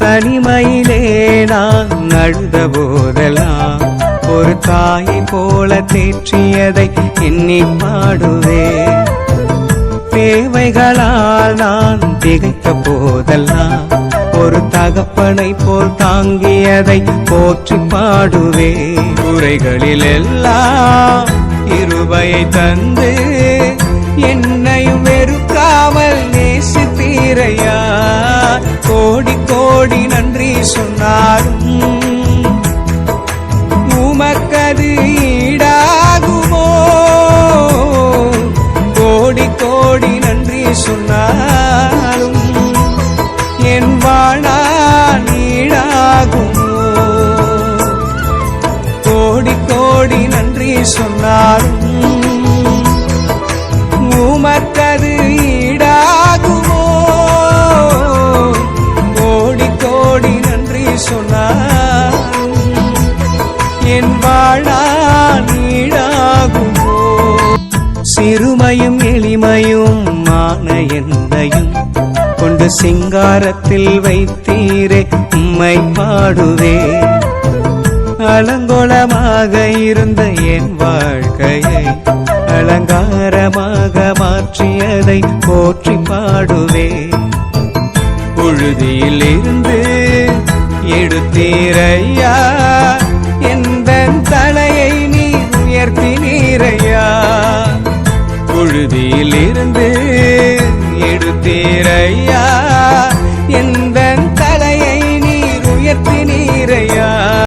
தனிமையிலே நான் அழுத போதெல்லாம் ஒரு தாயை போல தேற்றியதை எண்ணி பாடுவே. தேவைகளால் நான் திகைத்த போதெல்லாம் ஒரு தகப்பனை போல் தாங்கியதை போற்றி பாடுவே. குறைகளில் எல்லாம் கிருபையை தந்து என்னையும் வெறுக்காமல் நேசித்தீரையா. கோடி கோடி நன்றி சொன்னாலும் உமக்கது ஈடாகுமோ. கோடி கோடி நன்றி சொன்னாலும் என் வாழ்நாள் ஈடாகுமோ. கோடி கோடி நன்றி சொன்னாலும் உமக்கது ஈடாகுமோ. கோடி கோடி நன்றி சொன்னாலும் என் வாழ்நாள் ஈடாகுமோ. சிறுமையும் எளிமையும் மான என்னையும் கொண்டு சிங்காரத்தில் வைத்தீரே உம்மை பாடுவே. அலங்கோலமாக இருந்த என் வாழ்க்கையை அலங்காரமாக மாற்றியதை போற்றி பாடுவே.